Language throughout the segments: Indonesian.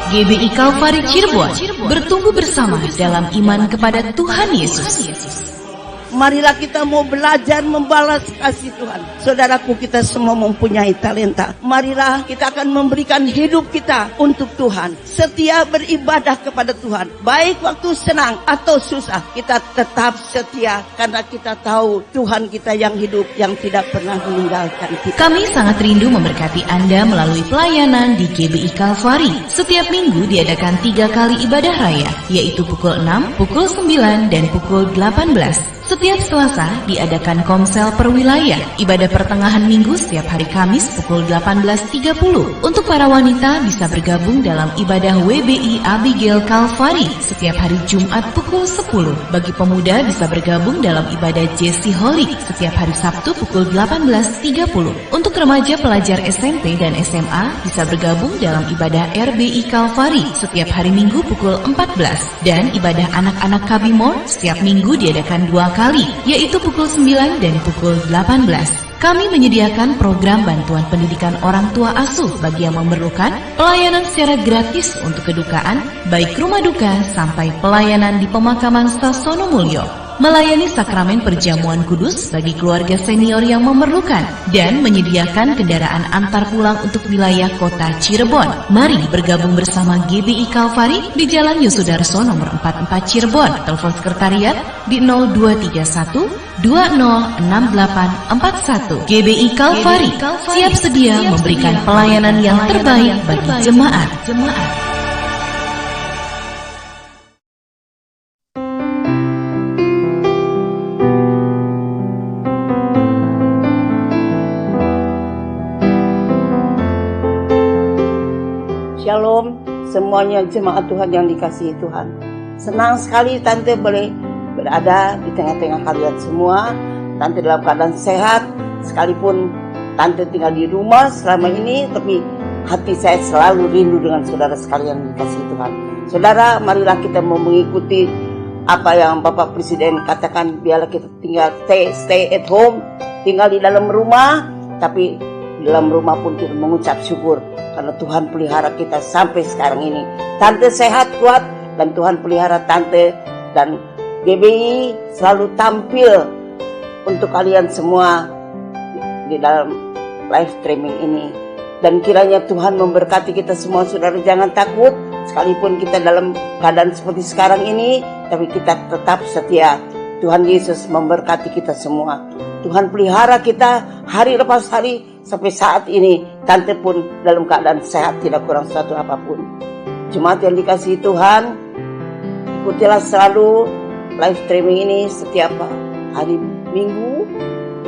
GBI Kalvari Cirebon bertumbuh bersama dalam iman kepada Tuhan Yesus. Marilah kita mau belajar membalas kasih Tuhan. Saudaraku, kita semua mempunyai talenta. Marilah kita akan memberikan hidup kita untuk Tuhan. Setia beribadah kepada Tuhan. Baik waktu senang atau susah, kita tetap setia. Karena kita tahu Tuhan kita yang hidup, yang tidak pernah meninggalkan kita. Kami sangat rindu memberkati Anda melalui pelayanan di GBI Kalvari. Setiap minggu diadakan 3 kali ibadah raya, yaitu pukul 6, pukul 9, dan pukul 18. Setiap Selasa diadakan komsel perwilayah, ibadah pertengahan minggu setiap hari Kamis pukul 18.30. Untuk para wanita bisa bergabung dalam ibadah WBI Abigail Kalvari setiap hari Jumat pukul 10. Bagi pemuda bisa bergabung dalam ibadah Jesse Holy setiap hari Sabtu pukul 18.30. Untuk remaja pelajar SMP dan SMA bisa bergabung dalam ibadah RBI Kalvari setiap hari Minggu pukul 14. Dan ibadah anak-anak Kabimor setiap minggu diadakan 2 kali, yaitu pukul 9 dan pukul 18. Kami menyediakan program bantuan pendidikan orang tua asuh bagi yang memerlukan, pelayanan secara gratis untuk kedukaan, baik rumah duka sampai pelayanan di pemakaman Sasono Mulyo, melayani sakramen perjamuan kudus bagi keluarga senior yang memerlukan, dan menyediakan kendaraan antar pulang untuk wilayah kota Cirebon. Mari bergabung bersama GBI Kalvari di Jalan Yosudarso nomor 44 Cirebon. Telepon sekretariat di 0231 206841. GBI Kalvari siap sedia memberikan pelayanan yang terbaik bagi jemaat. Shalom semuanya jemaat Tuhan yang dikasihi Tuhan. Senang sekali Tante boleh berada di tengah-tengah kalian semua. Tante dalam keadaan sehat, sekalipun Tante tinggal di rumah selama ini, tapi hati saya selalu rindu dengan saudara sekalian yang dikasihi Tuhan. Saudara, marilah kita mau mengikuti apa yang Bapak Presiden katakan, biarlah kita tinggal stay at home, tinggal di dalam rumah, tapi di dalam rumah pun kita mengucap syukur karena Tuhan pelihara kita sampai sekarang ini. Tante sehat, kuat, dan Tuhan pelihara Tante, dan GBI selalu tampil untuk kalian semua di dalam live streaming ini. Dan kiranya Tuhan memberkati kita semua. Saudara, jangan takut, sekalipun kita dalam keadaan seperti sekarang ini, tapi kita tetap setia. Tuhan Yesus memberkati kita semua. Tuhan pelihara kita hari lepas hari sampai saat ini. Tante pun dalam keadaan sehat, tidak kurang satu apapun. Jemaat yang dikasihi Tuhan, ikutilah selalu live streaming ini setiap hari Minggu.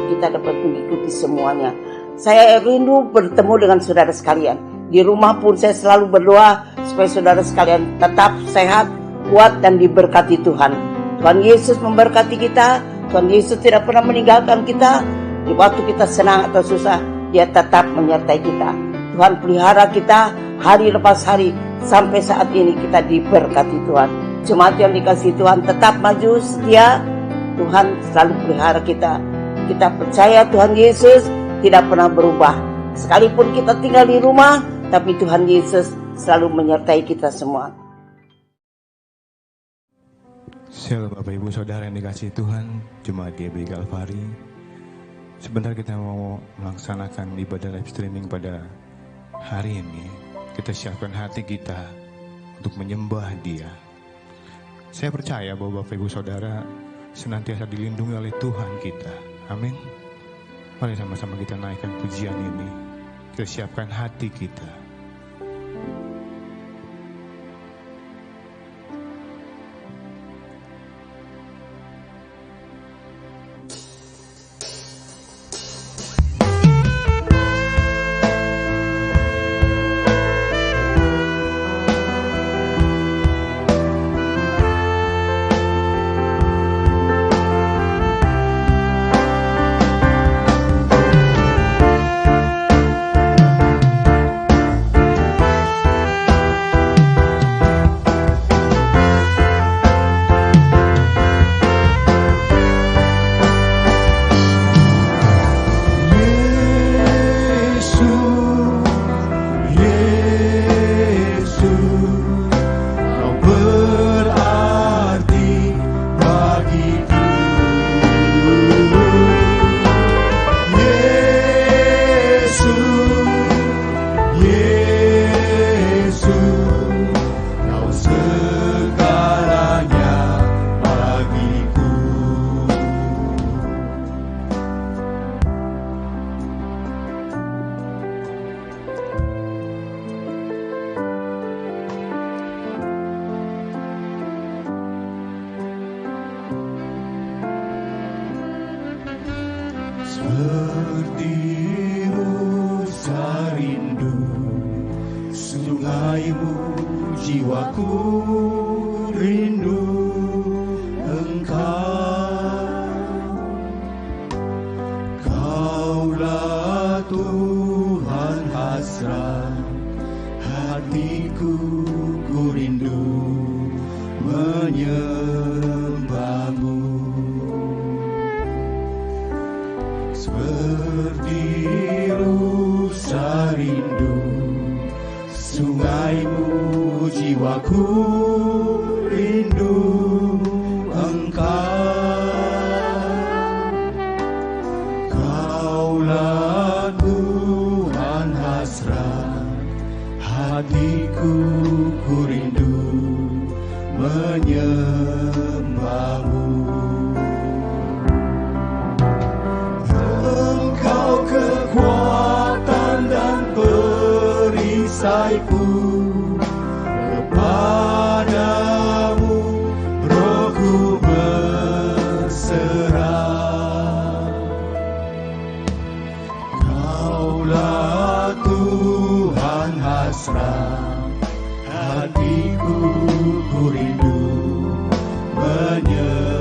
Kita dapat mengikuti semuanya. Saya rindu bertemu dengan saudara sekalian. Di rumah pun saya selalu berdoa supaya saudara sekalian tetap sehat, kuat, dan diberkati Tuhan. Tuhan Yesus memberkati kita. Tuhan Yesus tidak pernah meninggalkan kita. Di waktu kita senang atau susah, Dia tetap menyertai kita. Tuhan pelihara kita hari lepas hari sampai saat ini kita diberkati Tuhan. Jemaat yang dikasihi Tuhan, tetap maju setia. Tuhan selalu pelihara kita. Kita percaya Tuhan Yesus tidak pernah berubah. Sekalipun kita tinggal di rumah, tapi Tuhan Yesus selalu menyertai kita semua. Shalom Bapak Ibu Saudara yang dikasihi Tuhan, Jemaat GBI Kalvari. Sebentar kita mau melaksanakan ibadah live streaming pada hari ini. Kita siapkan hati kita untuk menyembah Dia. Saya percaya bahwa Bapak Ibu Saudara senantiasa dilindungi oleh Tuhan kita. Amin. Mari sama-sama kita naikkan pujian ini. Kita siapkan hati kita. Seperti rusa rindu sungaimu, jiwaku rindu Engkau. Kaulah Tuhan hasrat hatiku, ku rindu menyembahmu. Seperti rusa rindu sungaimu, jiwaku rindu Engkau. Kaulah Tuhan hasrat hatiku, ku rindu menyembahmu. Engkau kekuatan dan perisaiku, kepadamu rohku berserah. Kaulah Tuhan hasrat hatiku, ku rindu menyembahmu.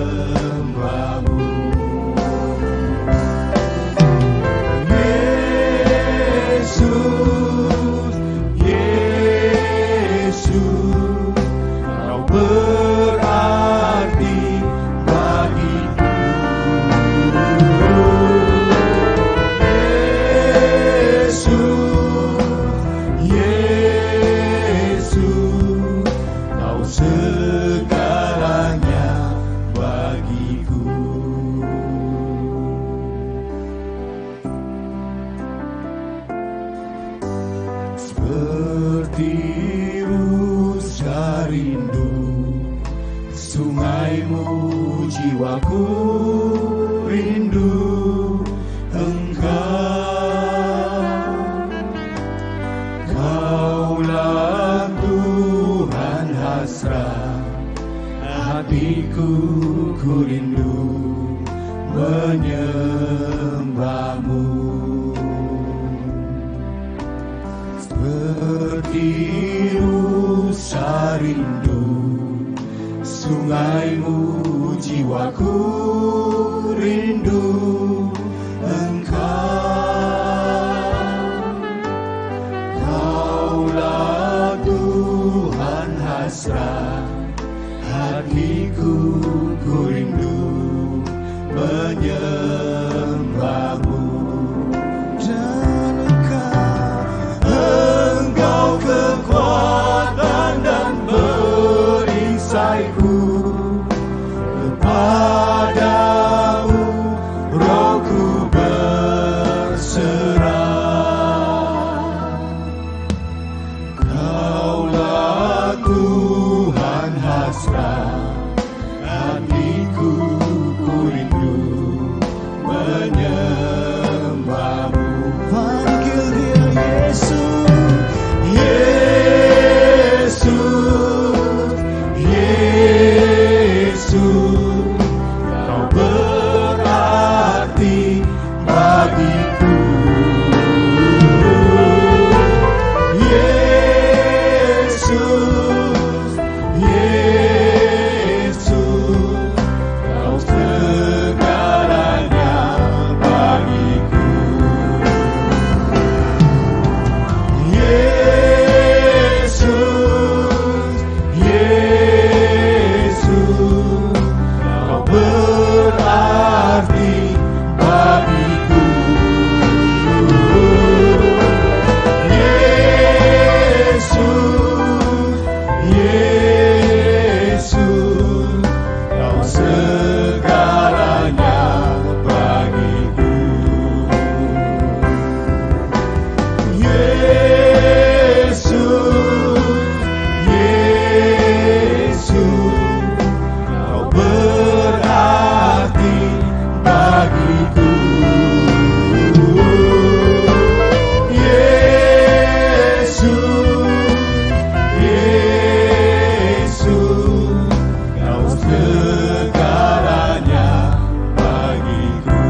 Yesus, Yesus, Kau berarti bagiku. Yesus, Yesus, Kau segalanya bagiku. Seperti rusa rindu sungaimu, jiwaku rindu Engkau. Kaulah Tuhan hasrat hatiku, ku rindu menyembahmu. Seperti rusa rindu sungaimu, jiwaku rindu Engkau. Kaulah Tuhan hasrat hatiku, ku rindu menyembahmu. Engkau kekuatan dan perisaiku, kepadamu rohku berserah. Kaulah Tuhan hasrat hatiku, ku rindu menyembahmu. Panggil dia Yesus, Yesus, Yesus, Kau berarti bagiku. Yesus, Yesus, Kau segalanya bagiku. Yesus, Yesus, Kau berarti bagiku. Yesus, Yesus, Kau segalanya bagiku. Yesus, Yesus, Kau berarti bagiku. Yesus, Yesus, Kau segalanya bagiku.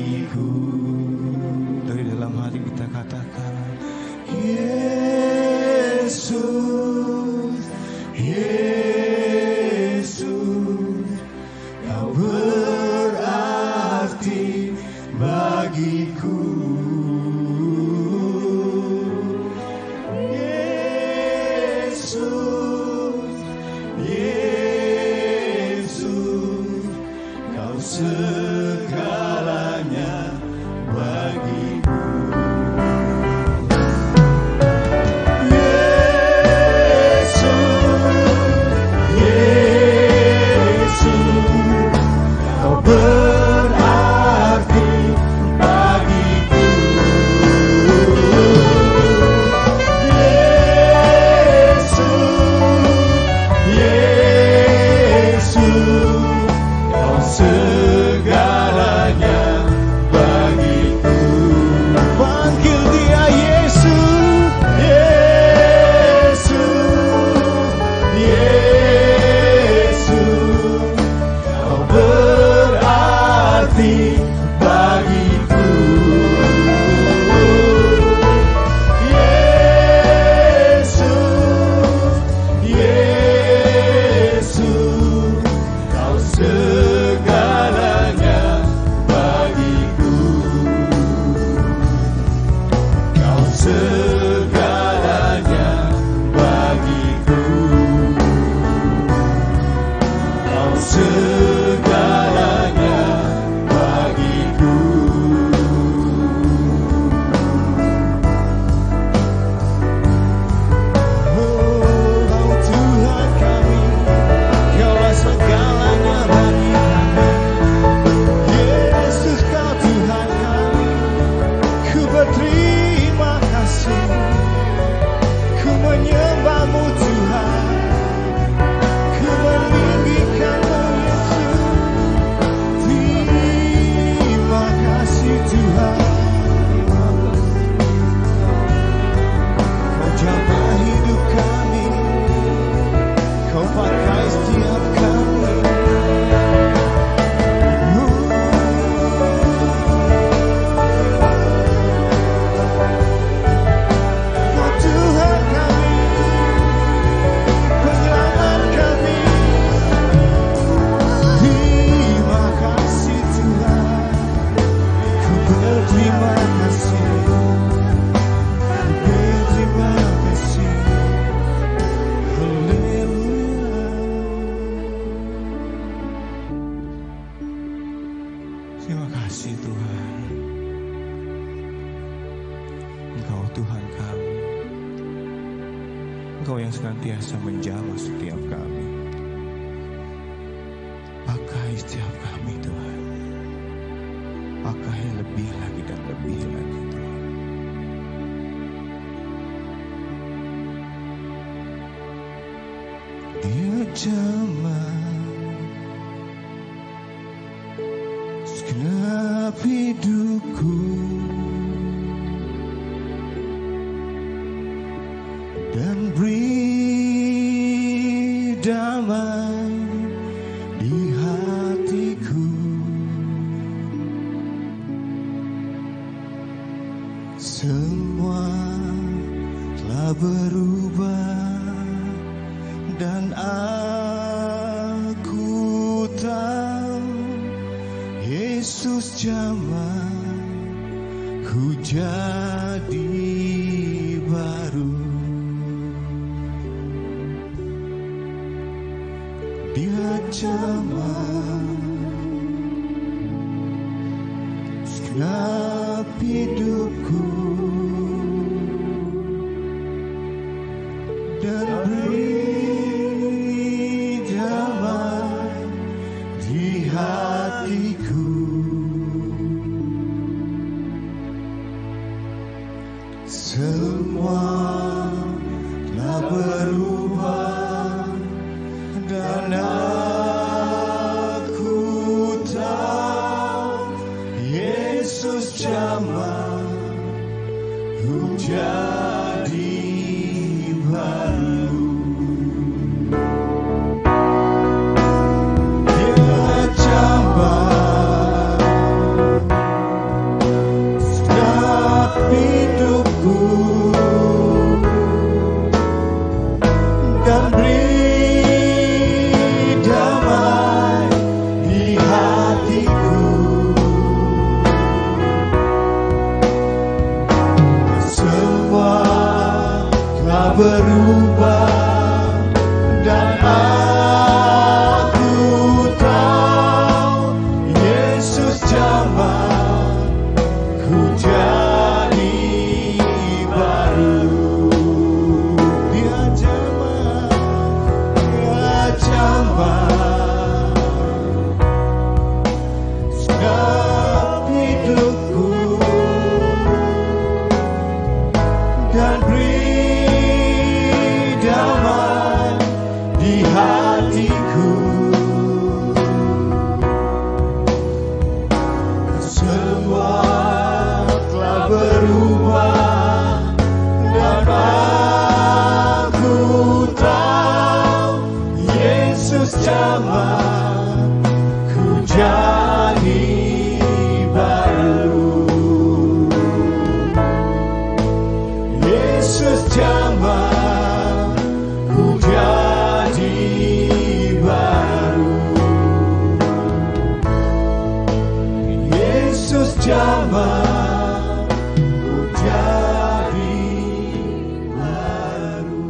bagiku. Dari dalam hati kita katakan, Yesus, Yesus, Kau berarti bagiku. Yesus, Yesus, Kau segalanya bagiku. Berarti bagiku. Yesus, Yesus, Kau segalanya bagiku. Panggil Dia Yesus, Yesus, Yesus, Kau berarti bagiku. Yesus, Yesus, Kau segalanya bagiku. Kau segalanya bagiku. Kau segalanya bagiku. Oh, Kau Tuhan kami, Kaulah segalanya bagi kami. Yesus, Kau Tuhan kami, ku berterima kasih, ku menyembah-Mu Tuhan, ku meninggikan-Mu Yesus. Terima kasih Tuhan, Kau jamah hidup kami, Kau pakai setiap kami. Kau Tuhan kami, penyelamat kami. Terima kasih Tuhan, ku berterima kasih, ku berterima kasih. Haleluya. terima kasih Tuhan. Engkau Tuhan kami, Engkau yang senantiasa menjamah setiap kami. Pakai setiap kami Tuhan, pakai lebih lagi dan lebih lagi Tuhan. Dia jamah segenap hidupku dan beri damai di hatiku. Semua telah berubah dan aku tahu Yesus jamah ku jadi baru. Dia jamah segenap hidupku dan beri damai di hatiku. Semua telah berubah dan aku tahu Yesus jamah ku jadi baru. Dia jamah berubah dan aku tahu Yesus jamah ku jadi baru. Dia jamah setiap hidupku dan beri damai di hatiku. Semua telah berubah dan aku tahu Yesus jamah ku jadi baru. Yesus jamah ku jadi baru. Yesus jamah ku jadi baru.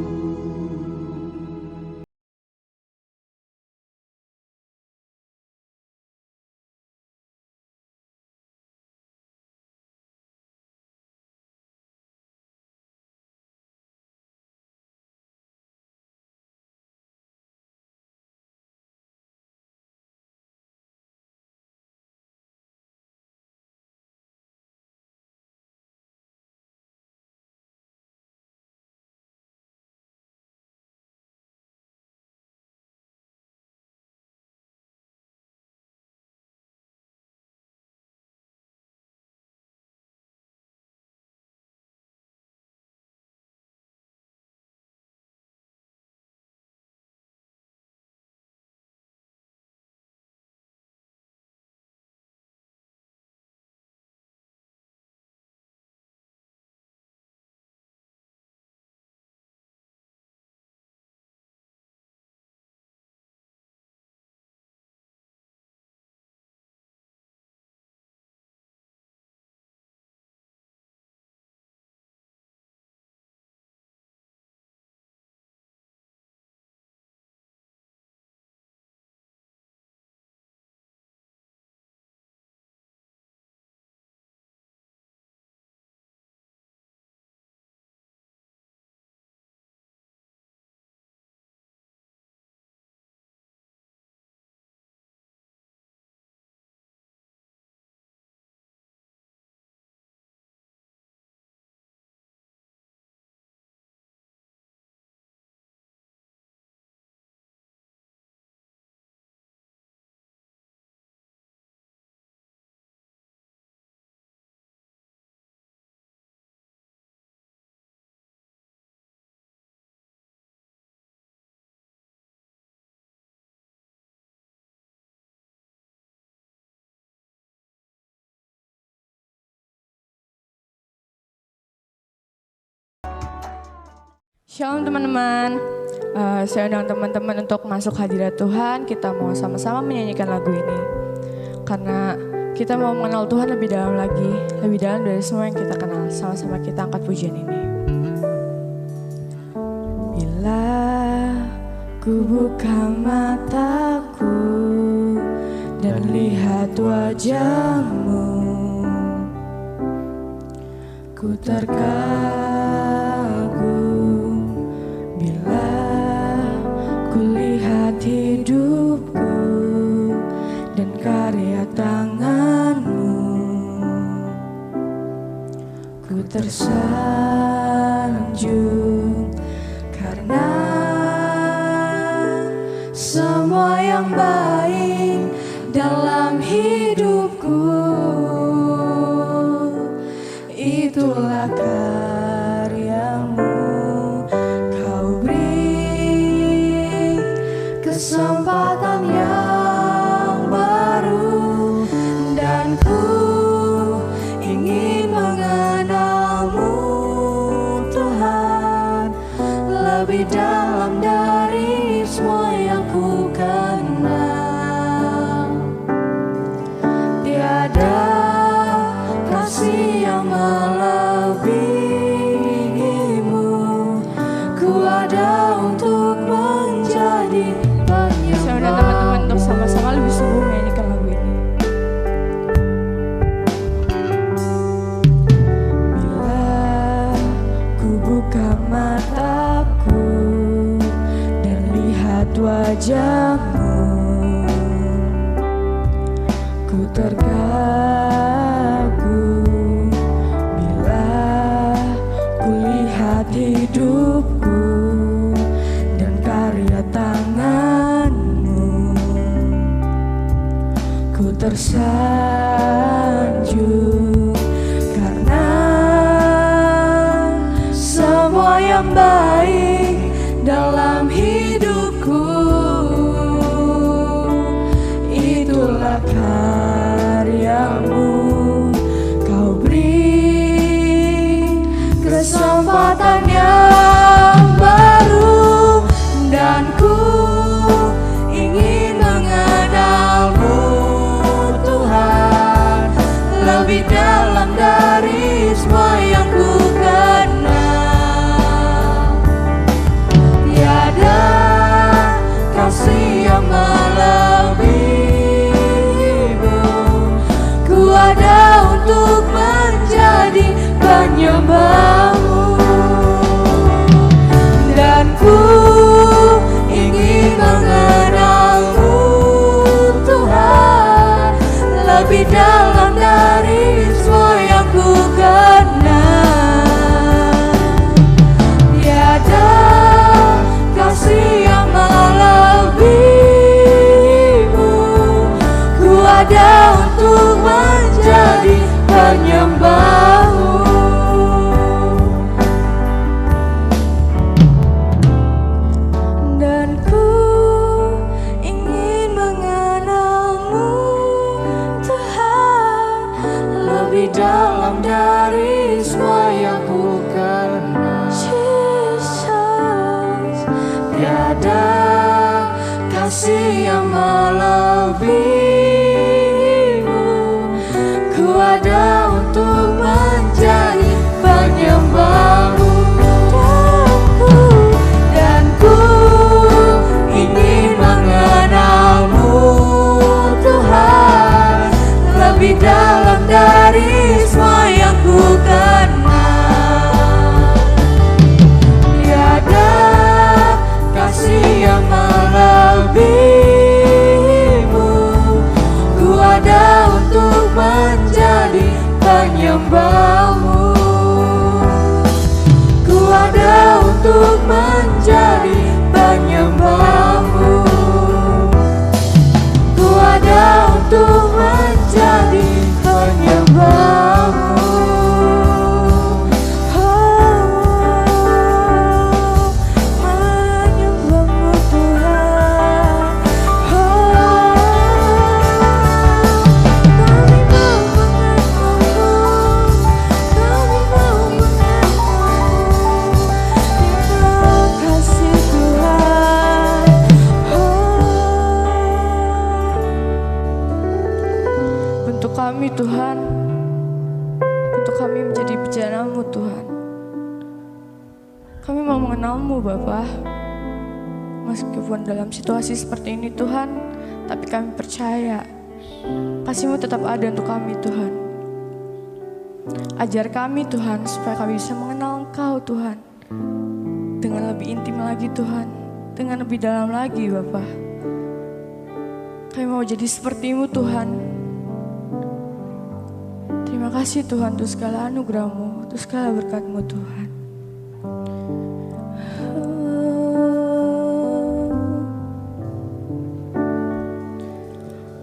Shalom teman-teman, saya undang teman-teman untuk masuk hadirat Tuhan. Kita mau sama-sama menyanyikan lagu ini karena kita mau mengenal Tuhan lebih dalam lagi, lebih dalam dari semua yang kita kenal. Sama-sama kita angkat pujian ini. Bila ku buka mataku dan lihat wajah-Mu, ku terkagum. Bila ku lihat hidupku dan karya tangan-Mu, ku tersanjung karena semua yang baik dalam hidupku itulah karya-Mu. Kau beri kesempatan yang baru dan ku ingin mengenal-Mu Tuhan. yang baik dalam hidupku. Itulah karyamu, kau beri kesempatan yang baru, dan ku ingin mengenalmu Tuhan lebih dalam dari semua yang ku kenal. Tiada kasih yang melebihimu, ku ada untuk menjadi penyembahmu, dan ku ingin mengenalmu Tuhan lebih dalam dari semua yang ku kenal. Tiada kasih yang melebihimu, ku ada untuk menjadi penyembahmu, dan ku ingin mengenalmu Tuhan lebih dalam dari semua yang ku kenal. Jesus, tiada kasih yang melebihimu, ku ada untuk menjadi penyembahmu, dan ku ingin mengenalmu Tuhan lebih dalam dari semua yang ku kenal. Tiada kasih yang melebihimu, ku ada untuk menjadi penyembahmu, ku ada untuk menjadi penyembahmu, ku ada untuk menjadi penyembahmu. Menyembahmu Tuhan. Kami mau mengenalmu, kami mau mengenalmu. Terima kasih Tuhan. Bentuk kami Tuhan, bentuk kami menjadi bejana-Mu Tuhan. Kami mau mengenal-Mu Bapa. Meskipun dalam situasi seperti ini Tuhan, tapi kami percaya kasih-Mu tetap ada untuk kami Tuhan. Ajar kami Tuhan supaya kami bisa mengenal Engkau Tuhan dengan lebih intim lagi Tuhan, dengan lebih dalam lagi Bapa. Kami mau jadi seperti-Mu Tuhan. Terima kasih Tuhan untuk segala anugerah-Mu, untuk segala berkat-Mu Tuhan.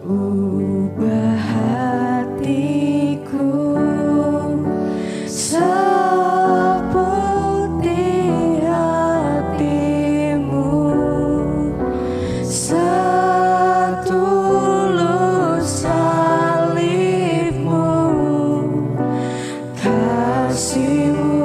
Ubah hatiku seperti hati-Mu, setulus salib-Mu, kasih-Mu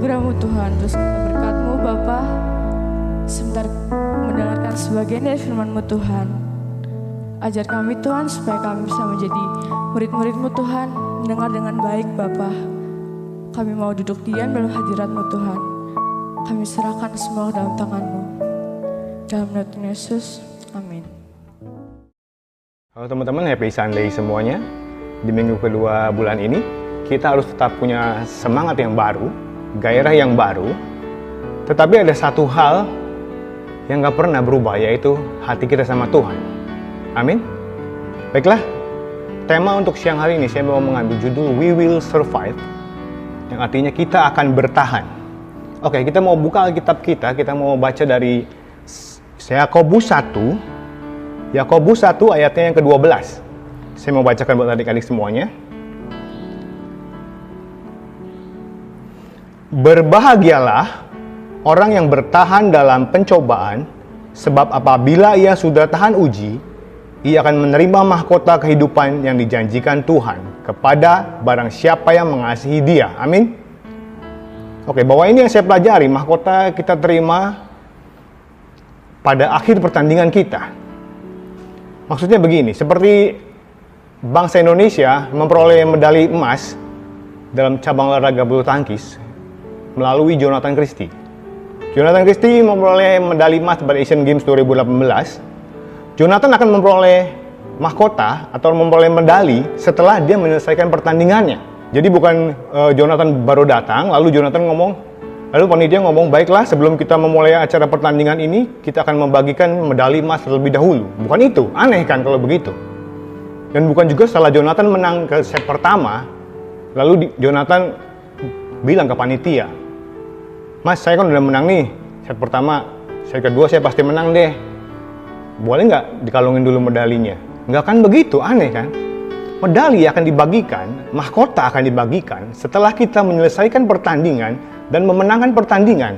anugerah-Mu Tuhan, terus berkat-Mu Bapa. Sebentar mendengarkan sebagian dari firman-Mu Tuhan. Ajar kami Tuhan supaya kami bisa menjadi murid-murid-Mu Tuhan, mendengar dengan baik Bapa. Kami mau duduk diam dalam hadirat-Mu Tuhan. Kami serahkan semua dalam tangan-Mu. Dalam nama Tuhan Yesus, amin. Halo teman-teman, happy Sunday semuanya. Di minggu kedua bulan ini, kita harus tetap punya semangat yang baru, gairah yang baru. Tetapi ada satu hal yang gak pernah berubah, yaitu hati kita sama Tuhan. Amin. Baiklah, tema untuk siang hari ini saya mau mengambil judul We Will Survive, yang artinya kita akan bertahan. Oke, kita mau buka Alkitab kita mau baca dari Yakobus 1 ayatnya yang ke-12. Saya mau bacakan buat adik-adik semuanya. Berbahagialah orang yang bertahan dalam pencobaan, sebab apabila ia sudah tahan uji, ia akan menerima mahkota kehidupan yang dijanjikan Tuhan kepada barang siapa yang mengasihi Dia. Amin. Oke, bahwa ini yang saya pelajari, mahkota kita terima pada akhir pertandingan kita. Maksudnya begini, seperti bangsa Indonesia memperoleh medali emas dalam cabang olahraga bulu tangkis melalui Jonathan Christie. Jonathan Christie memperoleh medali emas pada Asian Games 2018. Jonathan akan memperoleh mahkota atau memperoleh medali setelah dia menyelesaikan pertandingannya. Jadi bukan Jonathan baru datang, lalu Jonathan lalu panitia ngomong, baiklah sebelum kita memulai acara pertandingan ini, kita akan membagikan medali emas terlebih dahulu. Bukan itu, aneh kan kalau begitu. Dan bukan juga setelah Jonathan menang ke set pertama, lalu Jonathan bilang ke panitia, Mas, saya kan udah menang nih, set pertama, set kedua saya pasti menang deh. Boleh nggak dikalungin dulu medalinya? Nggak kan begitu, aneh kan? Medali akan dibagikan, mahkota akan dibagikan setelah kita menyelesaikan pertandingan dan memenangkan pertandingan.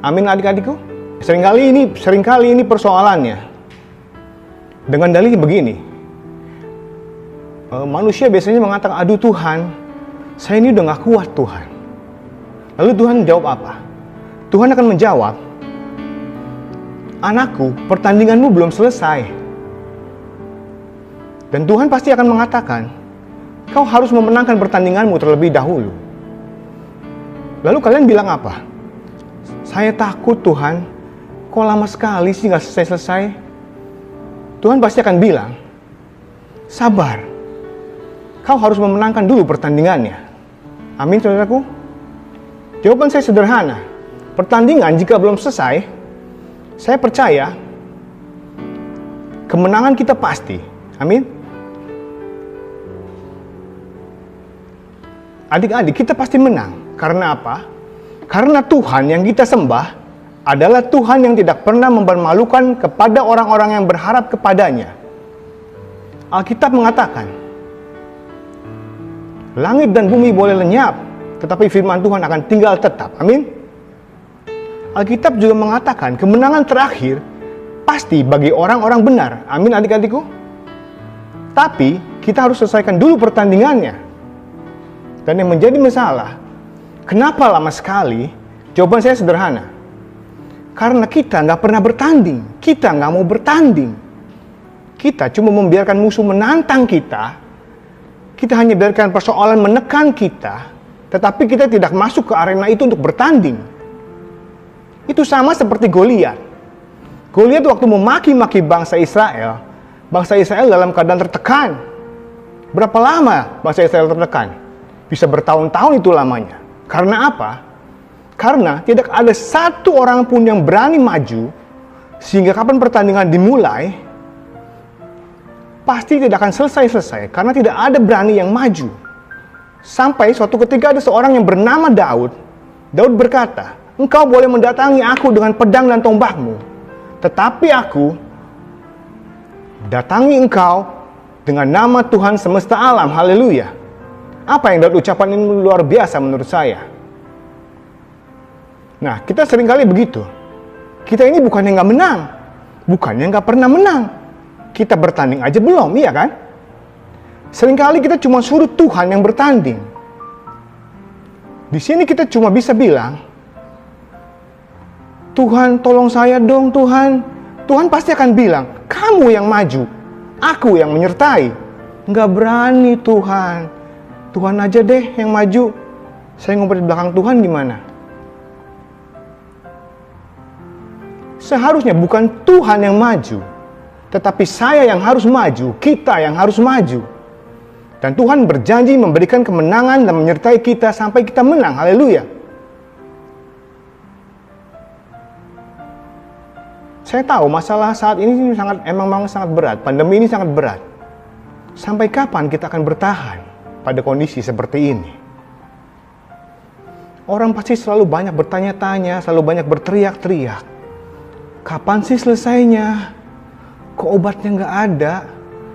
Amin adik-adikku. Seringkali ini persoalannya. Dengan dalih begini. Manusia biasanya mengatakan, aduh Tuhan, saya ini udah gak kuat Tuhan. Lalu Tuhan jawab apa? Tuhan akan menjawab, anakku, pertandinganmu belum selesai. Dan Tuhan pasti akan mengatakan, kau harus memenangkan pertandinganmu terlebih dahulu. Lalu kalian bilang apa? Saya takut Tuhan, kok lama sekali sih gak selesai-selesai? Tuhan pasti akan bilang, sabar, kau harus memenangkan dulu pertandingannya. Amin saudaraku? Jawaban saya sederhana, pertandingan jika belum selesai, saya percaya kemenangan kita pasti. Amin? Adik-adik, kita pasti menang. Karena apa? Karena Tuhan yang kita sembah adalah Tuhan yang tidak pernah mempermalukan kepada orang-orang yang berharap kepadanya. Alkitab mengatakan, langit dan bumi boleh lenyap, tetapi firman Tuhan akan tinggal tetap. Amin? Alkitab juga mengatakan kemenangan terakhir pasti bagi orang-orang benar. Amin adik-adikku? Tapi kita harus selesaikan dulu pertandingannya. Dan yang menjadi masalah, kenapa lama sekali? Jawaban saya sederhana. Karena kita nggak pernah bertanding. Kita nggak mau bertanding. Kita cuma membiarkan musuh menantang kita. Kita hanya biarkan persoalan menekan kita. Tetapi kita tidak masuk ke arena itu untuk bertanding. Itu sama seperti Goliat. Goliat waktu memaki-maki bangsa Israel dalam keadaan tertekan. Berapa lama bangsa Israel tertekan? Bisa bertahun-tahun itu lamanya. Karena apa? Karena tidak ada satu orang pun yang berani maju, sehingga kapan pertandingan dimulai, pasti tidak akan selesai-selesai, karena tidak ada berani yang maju. Sampai suatu ketika ada seorang yang bernama Daud. Daud berkata, engkau boleh mendatangi aku dengan pedang dan tombakmu, tetapi aku datangi engkau dengan nama Tuhan semesta alam. Haleluya. Apa yang Daud ucapkan ini luar biasa menurut saya. Nah, kita seringkali begitu. Kita ini bukannya nggak menang, bukannya nggak pernah menang. Kita bertanding aja belum, iya kan? Seringkali kita cuma suruh Tuhan yang bertanding. Di sini kita cuma bisa bilang, Tuhan tolong saya dong Tuhan. Tuhan pasti akan bilang, kamu yang maju, aku yang menyertai. Nggak berani Tuhan. Tuhan aja deh yang maju. Saya ngumpet di belakang Tuhan gimana? Seharusnya bukan Tuhan yang maju, tetapi saya yang harus maju, kita yang harus maju. Dan Tuhan berjanji memberikan kemenangan dan menyertai kita sampai kita menang. Haleluya. Saya tahu masalah saat ini memang sangat berat. Pandemi ini sangat berat. Sampai kapan kita akan bertahan pada kondisi seperti ini? Orang pasti selalu banyak bertanya-tanya, selalu banyak berteriak-teriak. Kapan sih selesainya? Kok obatnya nggak ada?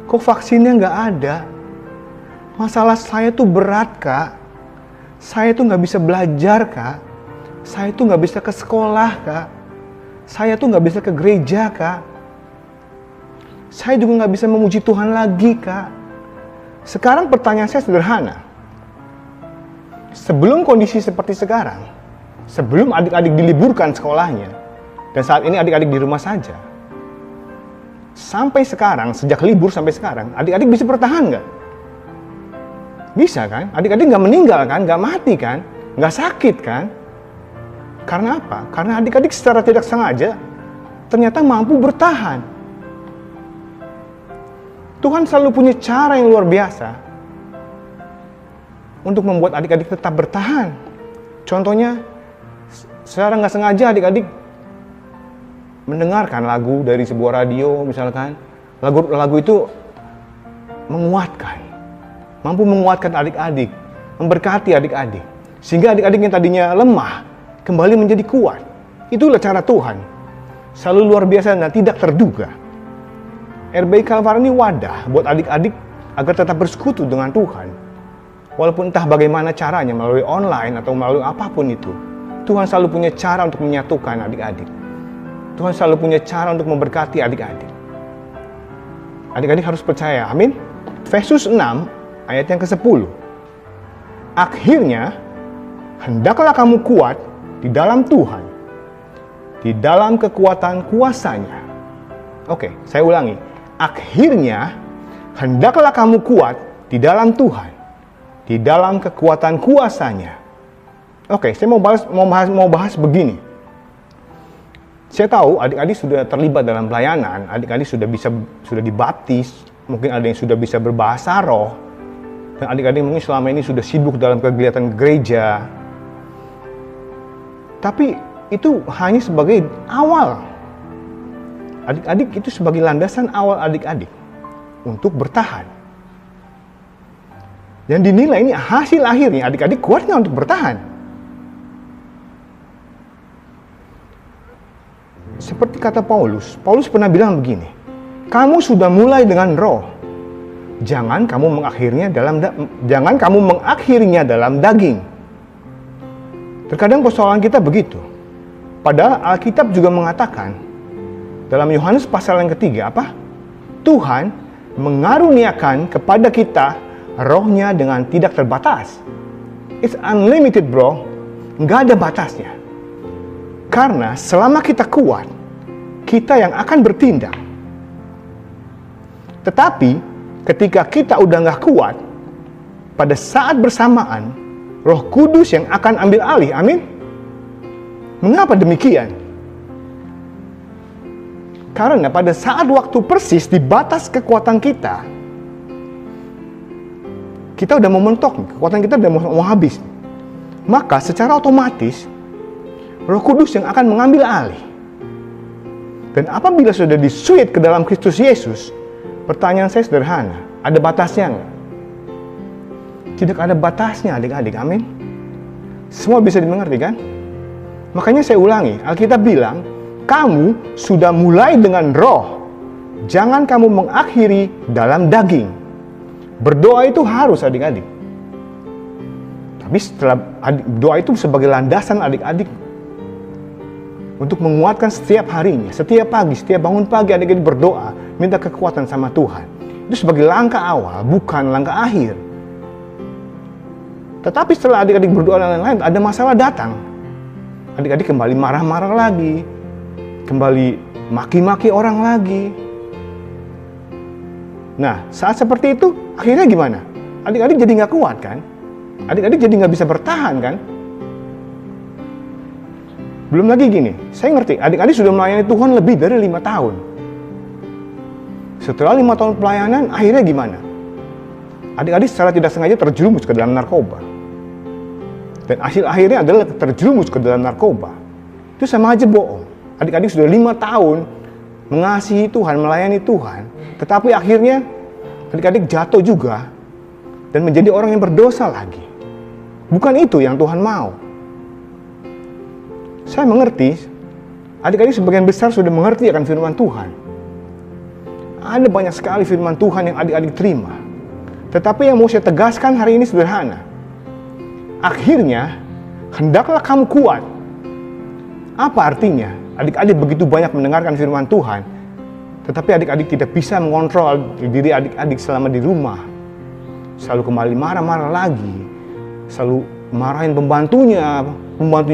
Kok vaksinnya nggak ada? Masalah saya tuh berat, Kak. Saya tuh nggak bisa belajar, Kak. Saya tuh nggak bisa ke sekolah, Kak. Saya tuh nggak bisa ke gereja, Kak. Saya juga nggak bisa memuji Tuhan lagi, Kak. Sekarang pertanyaan saya sederhana. Sebelum kondisi seperti sekarang, sebelum adik-adik diliburkan sekolahnya, dan saat ini adik-adik di rumah saja, sampai sekarang, sejak libur sampai sekarang, adik-adik bisa bertahan nggak? Bisa kan? Adik-adik nggak meninggal kan? Nggak mati kan? Nggak sakit kan? Karena apa? Karena adik-adik secara tidak sengaja ternyata mampu bertahan. Tuhan selalu punya cara yang luar biasa untuk membuat adik-adik tetap bertahan. Contohnya, secara nggak sengaja adik-adik mendengarkan lagu dari sebuah radio misalkan. Lagu itu menguatkan, mampu menguatkan adik-adik, memberkati adik-adik. Sehingga adik-adik yang tadinya lemah kembali menjadi kuat. Itulah cara Tuhan. Selalu luar biasa dan tidak terduga. RBI Kalvari ini wadah buat adik-adik agar tetap bersekutu dengan Tuhan. Walaupun entah bagaimana caranya, melalui online atau melalui apapun itu. Tuhan selalu punya cara untuk menyatukan adik-adik. Tuhan selalu punya cara untuk memberkati adik-adik. Adik-adik harus percaya, amin. Efesus 6 ayat yang ke-10. Akhirnya, hendaklah kamu kuat di dalam Tuhan, di dalam kekuatan kuasa-Nya. Oke, saya ulangi. Akhirnya, hendaklah kamu kuat di dalam Tuhan, di dalam kekuatan kuasa-Nya. Oke, saya mau bahas begini. Saya tahu adik-adik sudah terlibat dalam pelayanan, adik-adik sudah dibaptis, mungkin ada yang sudah bisa berbahasa roh, dan adik-adik mungkin selama ini sudah sibuk dalam kegiatan gereja. Tapi itu hanya sebagai awal. Adik-adik itu sebagai landasan awal adik-adik untuk bertahan. Dan dinilai ini hasil akhirnya adik-adik kuatnya untuk bertahan. Seperti kata Paulus pernah bilang begini, kamu sudah mulai dengan roh, jangan kamu mengakhirinya dalam daging. Terkadang persoalan kita begitu. Padahal Alkitab juga mengatakan dalam Yohanes pasal yang ketiga apa? Tuhan mengaruniakan kepada kita rohnya dengan tidak terbatas. It's unlimited, bro. Nggak ada batasnya. Karena selama kita kuat, kita yang akan bertindak. Tetapi ketika kita udah nggak kuat, pada saat bersamaan Roh Kudus yang akan ambil alih, amin? Mengapa demikian? Karena pada saat waktu persis di batas kekuatan kita udah mau mentok, kekuatan kita udah mau habis. Maka secara otomatis Roh Kudus yang akan mengambil alih. Dan apabila sudah disuit ke dalam Kristus Yesus, pertanyaan saya sederhana, ada batasnya nggak? Tidak ada batasnya adik-adik, amin. Semua bisa dimengerti kan? Makanya saya ulangi, Alkitab bilang, kamu sudah mulai dengan roh, jangan kamu mengakhiri dalam daging. Berdoa itu harus adik-adik. Tapi setelah doa itu sebagai landasan adik-adik untuk menguatkan setiap harinya, setiap pagi, setiap bangun pagi adik-adik berdoa, minta kekuatan sama Tuhan. Itu sebagai langkah awal, bukan langkah akhir. Tetapi setelah adik-adik berdoa dan lain-lain, ada masalah datang. adik-adik kembali marah-marah lagi, kembali maki-maki orang lagi. Nah, saat seperti itu akhirnya gimana? Adik-adik jadi nggak kuat kan? Adik-adik jadi nggak bisa bertahan kan? Belum lagi gini, saya ngerti adik-adik sudah melayani Tuhan lebih dari 5 tahun. Setelah 5 tahun pelayanan, akhirnya gimana? Adik-adik secara tidak sengaja terjerumus ke dalam narkoba. Dan akhirnya adalah terjerumus ke dalam narkoba. Itu sama aja bohong. Adik-adik sudah 5 tahun mengasihi Tuhan, melayani Tuhan. Tetapi akhirnya adik-adik jatuh juga dan menjadi orang yang berdosa lagi. Bukan itu yang Tuhan mau. Saya mengerti, adik-adik sebagian besar sudah mengerti akan firman Tuhan. Ada banyak sekali firman Tuhan yang adik-adik terima. Tetapi yang mau saya tegaskan hari ini sederhana. Akhirnya, hendaklah kamu kuat. Apa artinya? Adik-adik begitu banyak mendengarkan firman Tuhan, tetapi adik-adik tidak bisa mengontrol diri adik-adik selama di rumah. Selalu kembali marah-marah lagi, selalu marahin pembantunya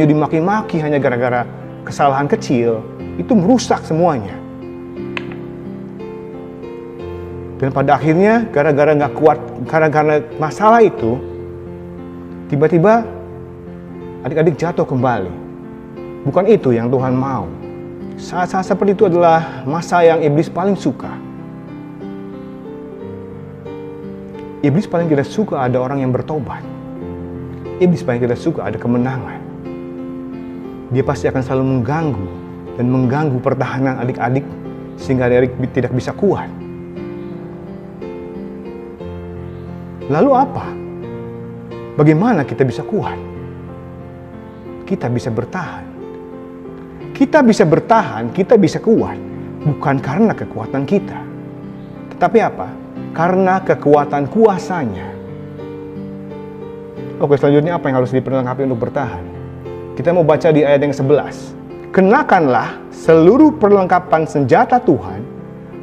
dimaki-maki hanya gara-gara kesalahan kecil. Itu merusak semuanya. Dan pada akhirnya gara-gara nggak kuat, gara-gara masalah itu, tiba-tiba adik-adik jatuh kembali. Bukan itu yang Tuhan mau. Saat-saat seperti itu adalah masa yang iblis paling suka. Iblis paling tidak suka ada orang yang bertobat. Iblis paling tidak suka ada kemenangan. Dia pasti akan selalu mengganggu dan mengganggu pertahanan adik-adik sehingga adik-adik tidak bisa kuat. Lalu apa? Bagaimana kita bisa kuat? Kita bisa bertahan. Kita bisa bertahan, kita bisa kuat. Bukan karena kekuatan kita. Tetapi apa? Karena kekuatan kuasanya. Oke, selanjutnya apa yang harus diperlengkapi untuk bertahan? Kita mau baca di ayat yang 11. Kenakanlah seluruh perlengkapan senjata Tuhan,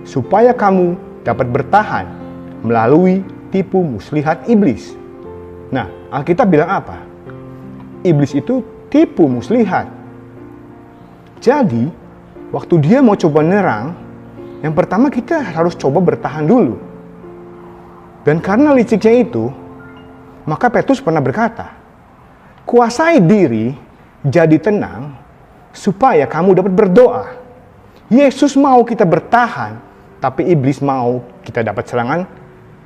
supaya kamu dapat bertahan melalui tipu muslihat iblis. Nah, Alkitab bilang apa? Iblis itu tipu muslihat. Jadi, waktu dia mau coba nerang, yang pertama kita harus coba bertahan dulu. Dan karena liciknya itu, maka Petrus pernah berkata, kuasai diri, jadi tenang, supaya kamu dapat berdoa. Yesus mau kita bertahan, tapi iblis mau kita dapat serangan.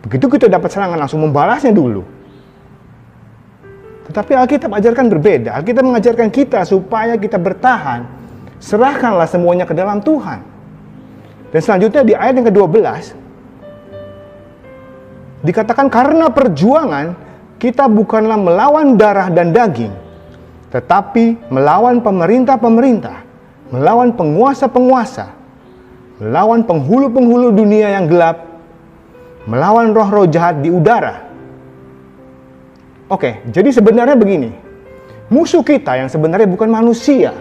Begitu kita dapat serangan, langsung membalasnya dulu. Tetapi Alkitab ajarkan berbeda. Alkitab mengajarkan kita supaya kita bertahan. Serahkanlah semuanya ke dalam Tuhan. Dan selanjutnya di ayat yang ke-12, dikatakan karena perjuangan kita bukanlah melawan darah dan daging, tetapi melawan pemerintah-pemerintah, melawan penguasa-penguasa, melawan penghulu-penghulu dunia yang gelap, melawan roh-roh jahat di udara. Oke, jadi sebenarnya begini. Musuh kita yang sebenarnya bukan manusia,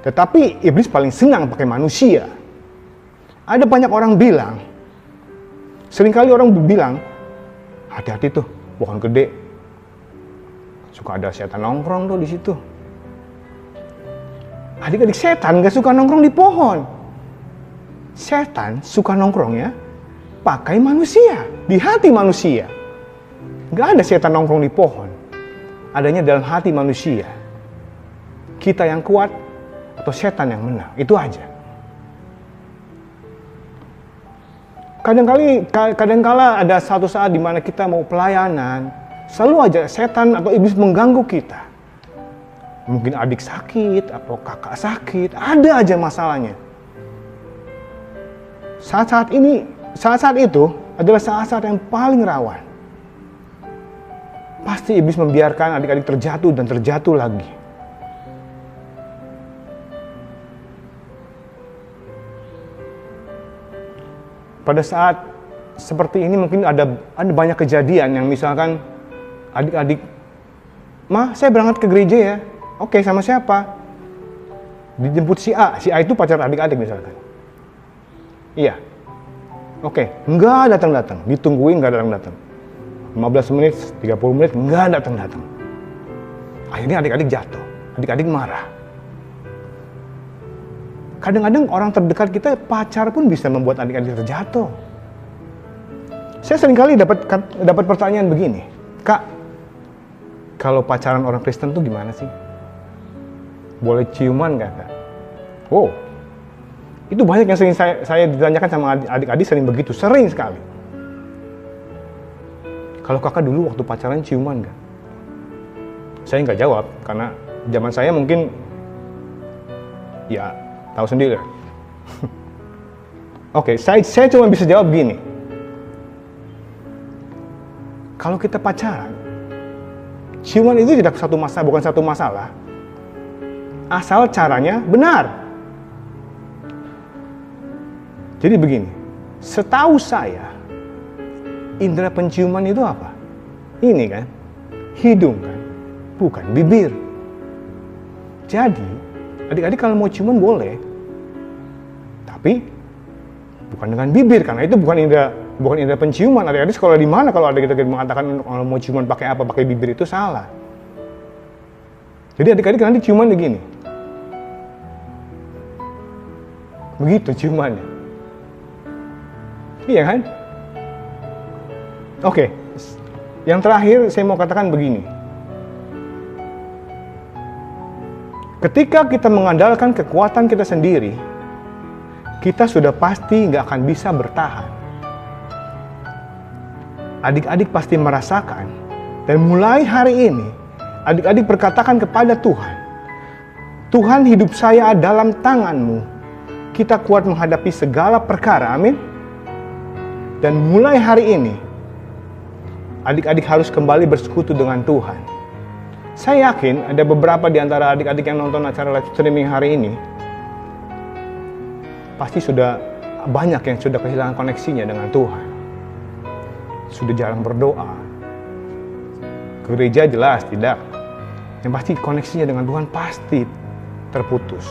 tetapi iblis paling senang pakai manusia. Ada banyak orang bilang, seringkali orang bilang, hati-hati tuh, pohon gede. Suka ada setan nongkrong tuh di situ. Adik-adik, setan gak suka nongkrong di pohon. Setan suka nongkrongnya pakai manusia, di hati manusia. Gak ada setan nongkrong di pohon. Adanya dalam hati manusia. Kita yang kuat atau setan yang menang, itu aja. Kadangkala ada satu saat di mana kita mau pelayanan, selalu aja setan atau iblis mengganggu kita. Mungkin adik sakit atau kakak sakit, ada aja masalahnya. Saat-saat itu adalah saat-saat yang paling rawan. Pasti iblis membiarkan adik-adik terjatuh dan terjatuh lagi. Pada saat seperti ini mungkin ada banyak kejadian yang misalkan adik-adik, "Ma, saya berangkat ke gereja ya." "Oke, sama siapa?" Dijemput si A itu pacar adik-adik misalkan. "Iya." "Oke, enggak datang-datang." Ditungguin enggak datang-datang. 15 menit, 30 menit enggak datang-datang. Akhirnya adik-adik jatuh. adik-adik marah. Kadang-kadang orang terdekat kita, pacar pun bisa membuat adik-adik terjatuh. Saya seringkali dapat pertanyaan begini, Kak, kalau pacaran orang Kristen tuh gimana sih? Boleh ciuman nggak, Kak? Wow, itu banyak yang sering saya ditanyakan sama adik-adik, sering begitu, sering sekali. Kalau kakak dulu waktu pacaran ciuman nggak? Saya nggak jawab, karena zaman saya mungkin, ya tahu sendiri. Oke, saya cuma bisa jawab gini. Kalau kita pacaran, ciuman itu tidak bukan satu masalah. Asal caranya benar. Jadi begini, setahu saya, indera penciuman itu apa? Ini kan, hidung kan, bukan bibir. Jadi, adik-adik kalau mau ciuman boleh, tapi bukan dengan bibir, karena itu bukan indera penciuman. Adik-adik sekolah di mana kalau adik-adik mengatakan kalau mau ciuman pakai apa, pakai bibir, itu salah. Jadi adik-adik nanti ciuman begini. Begitu ciumannya. Iya kan? Oke. Yang terakhir saya mau katakan begini. Ketika kita mengandalkan kekuatan kita sendiri, kita sudah pasti nggak akan bisa bertahan. Adik-adik pasti merasakan, dan mulai hari ini, adik-adik berkatakan kepada Tuhan, Tuhan, hidup saya dalam tangan-Mu. Kita kuat menghadapi segala perkara, amin. Dan mulai hari ini, adik-adik harus kembali bersekutu dengan Tuhan. Saya yakin ada beberapa di antara adik-adik yang nonton acara live streaming hari ini, pasti sudah banyak yang sudah kehilangan koneksinya dengan Tuhan. Sudah jarang berdoa. Ke gereja jelas tidak. Yang pasti koneksinya dengan Tuhan pasti terputus.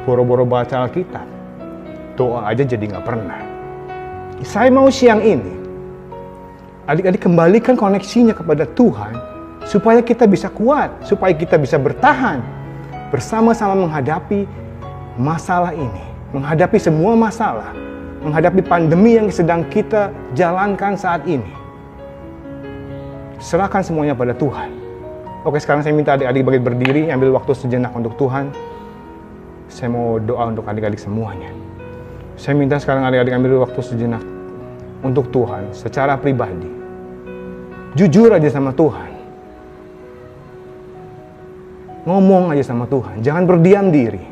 Boro-boro baca Alkitab, doa aja jadi nggak pernah. Saya mau siang ini, adik-adik kembalikan koneksinya kepada Tuhan, supaya kita bisa kuat, supaya kita bisa bertahan, bersama-sama menghadapi masalah ini, menghadapi semua masalah, menghadapi pandemi yang sedang kita jalankan saat ini. Serahkan semuanya pada Tuhan. Oke, sekarang saya minta adik-adik berdiri, ambil waktu sejenak untuk Tuhan. Saya mau doa untuk adik-adik semuanya. Saya minta sekarang adik-adik ambil waktu sejenak untuk Tuhan secara pribadi. Jujur aja sama Tuhan. Ngomong aja sama Tuhan, jangan berdiam diri.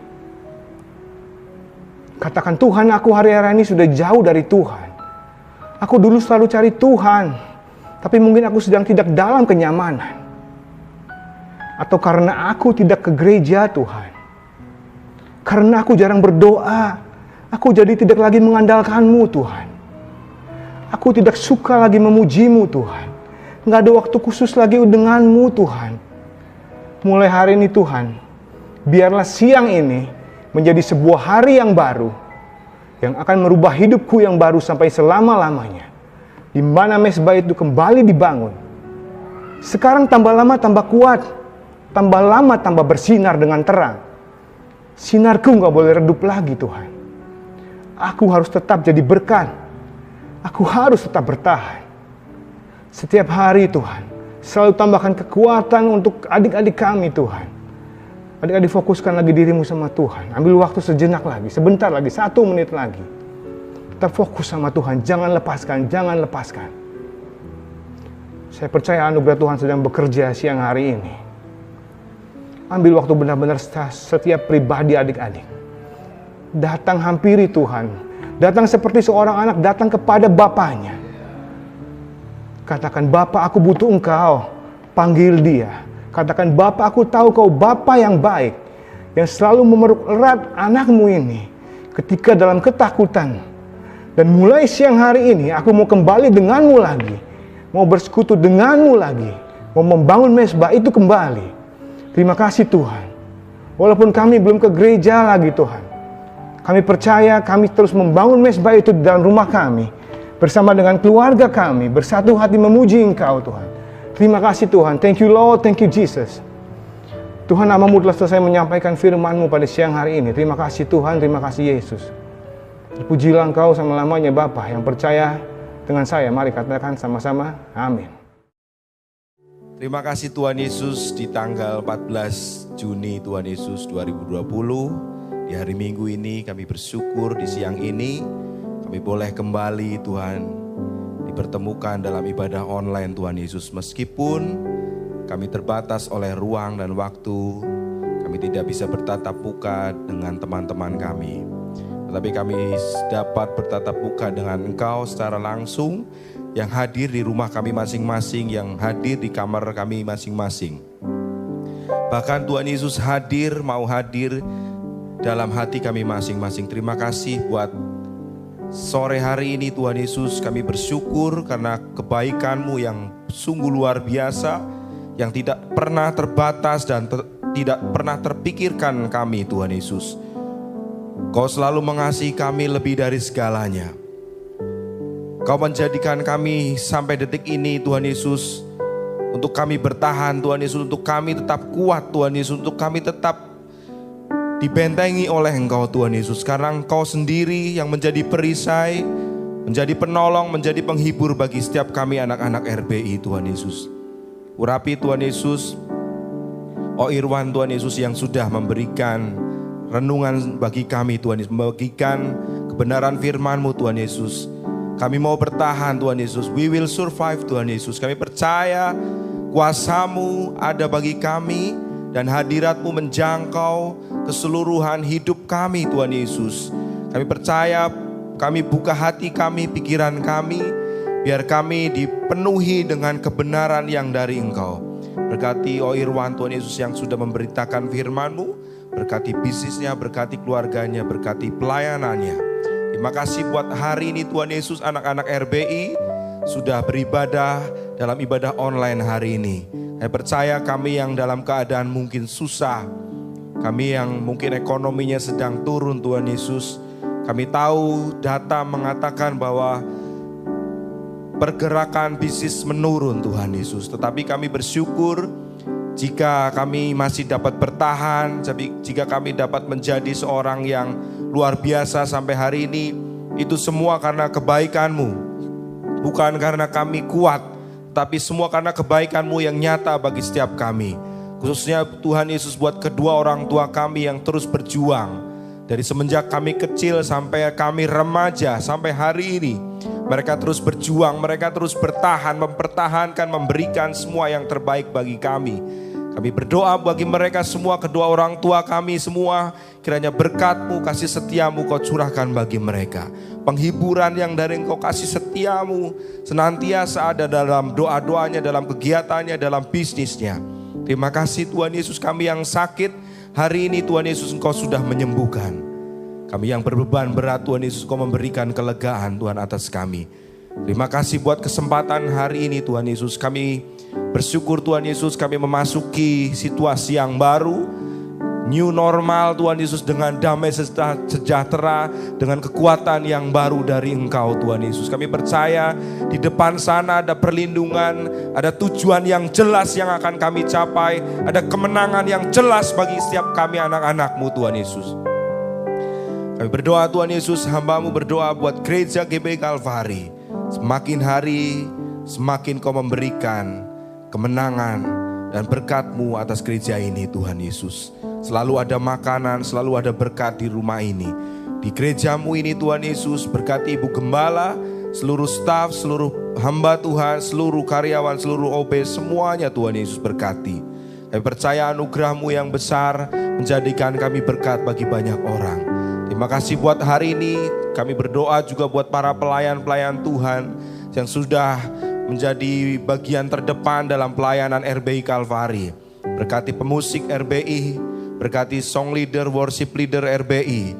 Katakan, Tuhan, aku hari-hari ini sudah jauh dari Tuhan. Aku dulu selalu cari Tuhan, tapi mungkin aku sedang tidak dalam kenyamanan. Atau karena aku tidak ke gereja, Tuhan. Karena aku jarang berdoa, aku jadi tidak lagi mengandalkan-Mu, Tuhan. Aku tidak suka lagi memuji-Mu, Tuhan. Nggak ada waktu khusus lagi dengan-Mu, Tuhan. Mulai hari ini, Tuhan, biarlah siang ini menjadi sebuah hari yang baru, yang akan merubah hidupku yang baru sampai selama-lamanya, di mana mezbah itu kembali dibangun. Sekarang tambah lama tambah kuat, tambah lama tambah bersinar dengan terang. Sinarku nggak boleh redup lagi, Tuhan. Aku harus tetap jadi berkat. Aku harus tetap bertahan. Setiap hari, Tuhan, selalu tambahkan kekuatan untuk adik-adik kami, Tuhan. Adik-adik fokuskan lagi dirimu sama Tuhan. Ambil waktu sejenak lagi, sebentar lagi, 1 menit lagi. Tetap fokus sama Tuhan, jangan lepaskan, jangan lepaskan. Saya percaya anugerah Tuhan sedang bekerja siang hari ini. Ambil waktu benar-benar setiap pribadi adik-adik. Datang hampiri Tuhan. Datang seperti seorang anak datang kepada bapaknya. Katakan, Bapa, aku butuh Engkau. Panggil dia. Katakan, Bapa, aku tahu Kau Bapa yang baik, yang selalu memeluk erat anak-Mu ini ketika dalam ketakutan. Dan mulai siang hari ini, aku mau kembali dengan-Mu lagi, mau bersekutu dengan-Mu lagi, mau membangun mezbah itu kembali. Terima kasih Tuhan. Walaupun kami belum ke gereja lagi, Tuhan, kami percaya kami terus membangun mezbah itu di dalam rumah kami, bersama dengan keluarga kami, bersatu hati memuji Engkau, Tuhan. Terima kasih Tuhan. Thank you Lord, thank you Jesus. Tuhan, nama-Mu telah selesai menyampaikan firman-Mu pada siang hari ini. Terima kasih Tuhan, terima kasih Yesus. Pujilah Engkau selama-lamanya Bapa. Yang percaya dengan saya, mari katakan sama-sama, amin. Terima kasih Tuhan Yesus, di tanggal 14 Juni Tuhan Yesus 2020. Di hari Minggu ini kami bersyukur di siang ini kami boleh kembali Tuhan dipertemukan dalam ibadah online Tuhan Yesus. Meskipun kami terbatas oleh ruang dan waktu, kami tidak bisa bertatap muka dengan teman-teman kami. Tetapi kami dapat bertatap muka dengan Engkau secara langsung, yang hadir di rumah kami masing-masing, yang hadir di kamar kami masing-masing. Bahkan Tuhan Yesus mau hadir dalam hati kami masing-masing. Terima kasih buat sore hari ini Tuhan Yesus, kami bersyukur karena kebaikan-Mu yang sungguh luar biasa, yang tidak pernah terbatas dan tidak pernah terpikirkan kami Tuhan Yesus. Kau selalu mengasihi kami lebih dari segalanya. Kau menjadikan kami sampai detik ini Tuhan Yesus, untuk kami bertahan Tuhan Yesus, untuk kami tetap kuat Tuhan Yesus, untuk kami tetap dibentengi oleh Engkau Tuhan Yesus. Karena Engkau sendiri yang menjadi perisai, menjadi penolong, menjadi penghibur bagi setiap kami anak-anak RBI Tuhan Yesus. Urapi Tuhan Yesus, Irwan Tuhan Yesus yang sudah memberikan renungan bagi kami Tuhan Yesus, membagikan kebenaran firman-Mu Tuhan Yesus. Kami mau bertahan Tuhan Yesus, we will survive Tuhan Yesus. Kami percaya kuasa-Mu ada bagi kami dan hadirat-Mu menjangkau keseluruhan hidup kami Tuhan Yesus. Kami percaya, kami buka hati kami, pikiran kami, biar kami dipenuhi dengan kebenaran yang dari Engkau. Berkati Irwan Tuhan Yesus yang sudah memberitakan firman-Mu. Berkati bisnisnya, berkati keluarganya, berkati pelayanannya. Terima kasih buat hari ini Tuhan Yesus, anak-anak RBI sudah beribadah dalam ibadah online hari ini. Saya percaya kami yang dalam keadaan mungkin susah, kami yang mungkin ekonominya sedang turun Tuhan Yesus. Kami tahu data mengatakan bahwa pergerakan bisnis menurun Tuhan Yesus. Tetapi kami bersyukur jika kami masih dapat bertahan, jika kami dapat menjadi seorang yang luar biasa sampai hari ini. Itu semua karena kebaikan-Mu, bukan karena kami kuat, tapi semua karena kebaikan-Mu yang nyata bagi setiap kami. Khususnya Tuhan Yesus buat kedua orang tua kami yang terus berjuang. Dari semenjak kami kecil sampai kami remaja sampai hari ini, mereka terus berjuang, mereka terus bertahan, mempertahankan, memberikan semua yang terbaik bagi kami. Kami berdoa bagi mereka semua, kedua orang tua kami semua, kiranya berkat-Mu, kasih setia-Mu Kau curahkan bagi mereka. Penghiburan yang dari Engkau, kasih setia-Mu senantiasa ada dalam doa-doanya, dalam kegiatannya, dalam bisnisnya. Terima kasih Tuhan Yesus, kami yang sakit, hari ini Tuhan Yesus Engkau sudah menyembuhkan. Kami yang berbeban berat Tuhan Yesus, Kau memberikan kelegaan Tuhan atas kami. Terima kasih buat kesempatan hari ini Tuhan Yesus. Kami bersyukur Tuhan Yesus, kami memasuki situasi yang baru, new normal Tuhan Yesus, dengan damai sejahtera, dengan kekuatan yang baru dari Engkau Tuhan Yesus. Kami percaya di depan sana ada perlindungan, ada tujuan yang jelas yang akan kami capai, ada kemenangan yang jelas bagi setiap kami anak-anak-Mu Tuhan Yesus. Kami berdoa Tuhan Yesus, hamba-Mu berdoa buat gereja GBI Kalvari. Semakin hari, semakin Kau memberikan kemenangan dan berkat-Mu atas gereja ini Tuhan Yesus. Selalu ada makanan, selalu ada berkat di rumah ini. Di gereja-Mu ini Tuhan Yesus, berkati Ibu Gembala, seluruh staf, seluruh hamba Tuhan, seluruh karyawan, seluruh OB, semuanya Tuhan Yesus berkati. Kami percaya anugerah-Mu yang besar menjadikan kami berkat bagi banyak orang. Terima kasih buat hari ini. Kami berdoa juga buat para pelayan-pelayan Tuhan yang sudah menjadi bagian terdepan dalam pelayanan RBI Kalvari. Berkati pemusik RBI, berkati song leader, worship leader RBI.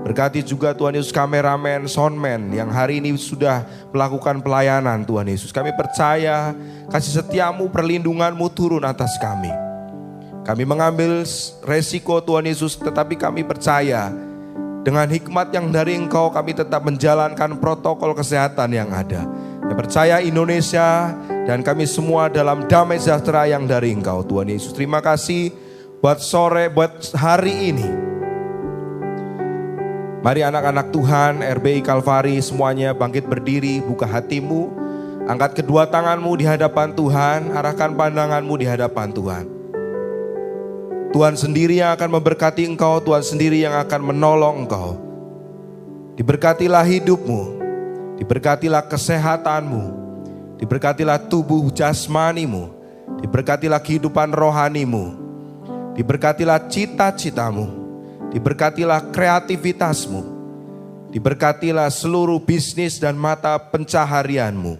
Berkati juga Tuhan Yesus kameramen, soundman yang hari ini sudah melakukan pelayanan Tuhan Yesus. Kami percaya kasih setia-Mu, perlindungan-Mu turun atas kami. Kami mengambil resiko Tuhan Yesus, tetapi kami percaya dengan hikmat yang dari Engkau kami tetap menjalankan protokol kesehatan yang ada. Kami percaya Indonesia dan kami semua dalam damai sejahtera yang dari Engkau Tuhan Yesus. Terima kasih buat sore, buat hari ini. Mari anak-anak Tuhan, RBI Kalvari semuanya bangkit berdiri, buka hatimu, angkat kedua tanganmu di hadapan Tuhan, arahkan pandanganmu di hadapan Tuhan. Tuhan sendiri yang akan memberkati engkau, Tuhan sendiri yang akan menolong engkau. Diberkatilah hidupmu, diberkatilah kesehatanmu, diberkatilah tubuh jasmanimu, diberkatilah kehidupan rohanimu, diberkatilah cita-citamu, diberkatilah kreativitasmu, diberkatilah seluruh bisnis dan mata pencaharianmu.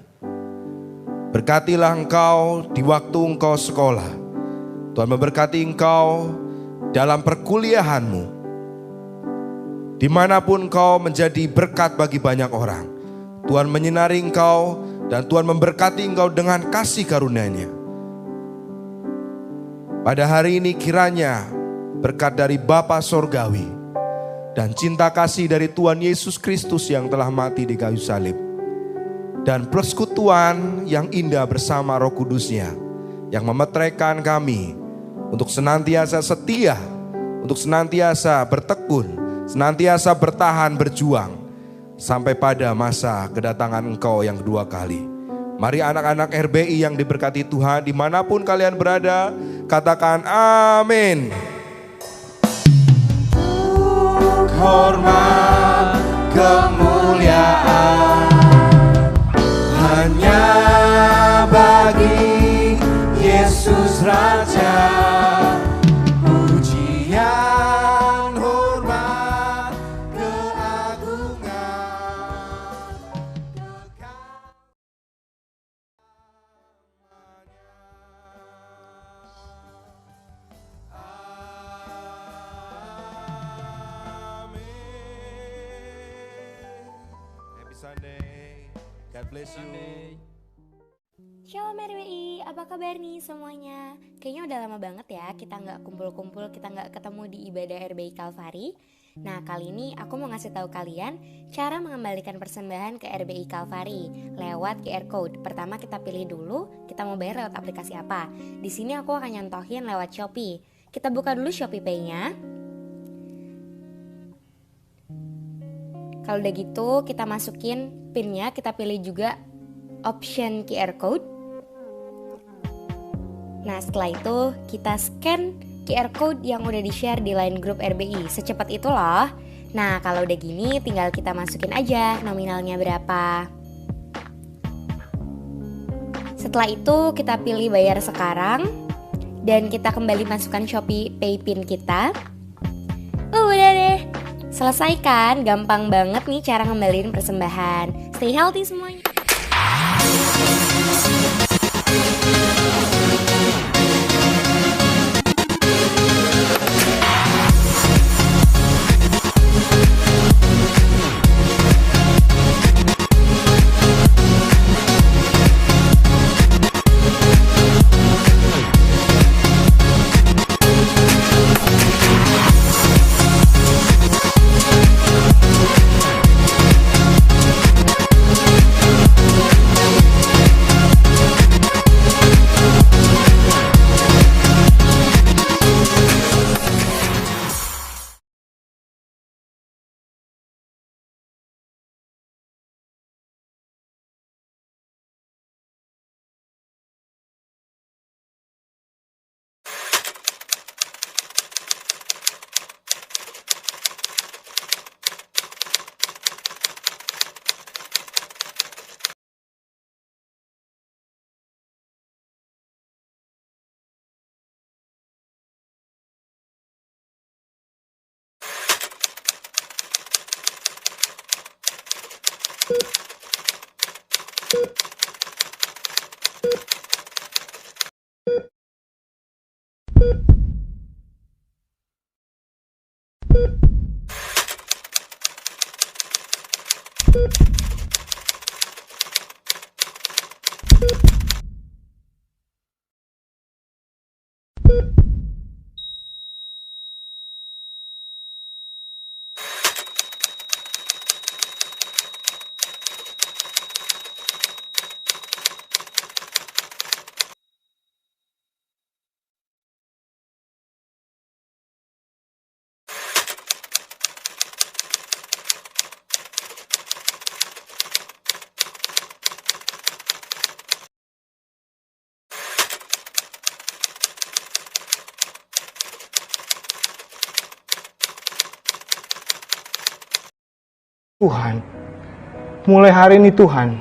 Berkatilah engkau di waktu engkau sekolah. Tuhan memberkati engkau dalam perkuliahanmu. Dimanapun engkau menjadi berkat bagi banyak orang. Tuhan menyinari engkau dan Tuhan memberkati engkau dengan kasih karunia-Nya. Pada hari ini kiranya berkat dari Bapa Sorgawi dan cinta kasih dari Tuhan Yesus Kristus yang telah mati di kayu salib, dan persekutuan yang indah bersama Roh Kudus-Nya yang memeteraikan kami untuk senantiasa setia, untuk senantiasa bertekun, senantiasa bertahan berjuang sampai pada masa kedatangan Engkau yang kedua kali. Mari anak-anak RBI yang diberkati Tuhan, dimanapun kalian berada, katakan amin. Hormat kemuliaan hanya bagi Yesus Raja. Pujian, hormat, keagungan, Happy Sunday. God bless you. Shalom RWI, apa kabar nih semuanya? Kayaknya udah lama banget ya kita nggak kumpul-kumpul, kita nggak ketemu di ibadah RBI Kalvari. Nah kali ini aku mau ngasih tahu kalian cara mengembalikan persembahan ke RBI Kalvari lewat QR Code. Pertama kita pilih dulu kita mau bayar lewat aplikasi apa. Di sini aku akan nyontohin lewat Shopee. Kita buka dulu Shopee Pay-nya. Kalau udah gitu kita masukin PIN-nya, kita pilih juga option QR Code. Nah setelah itu kita scan QR Code yang udah di-share di line grup RBI. Secepat itu loh. Nah kalau udah gini tinggal kita masukin aja nominalnya berapa. Setelah itu kita pilih bayar sekarang. Dan kita kembali masukkan Shopee Pay PIN kita. Udah deh. Selesai kan? Gampang banget nih cara ngembaliin persembahan. Stay healthy semuanya. Tuhan, mulai hari ini Tuhan,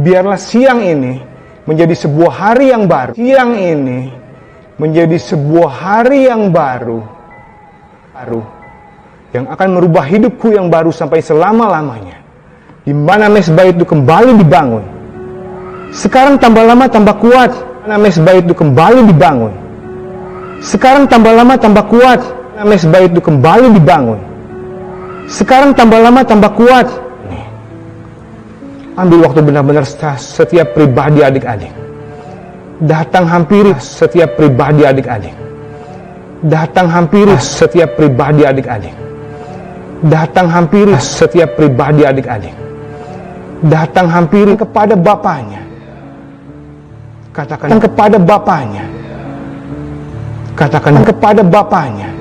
biarlah siang ini menjadi sebuah hari yang baru. Siang ini menjadi sebuah hari yang baru. Yang akan merubah hidupku yang baru sampai selama-lamanya. Di mana mezbah itu kembali dibangun. Sekarang tambah lama tambah kuat. Di mana mezbah itu kembali dibangun. Sekarang tambah lama tambah kuat. Di mana mezbah itu kembali dibangun. Sekarang tambah lama tambah kuat. Nih. Ambil waktu benar-benar setiap pribadi adik-adik. Datang hampiri setiap pribadi adik-adik. Datang hampiri setiap pribadi adik-adik. Datang hampiri setiap pribadi adik-adik. Datang hampiri kepada Bapaknya. Katakan kepada Bapaknya. Katakan kepada Bapaknya.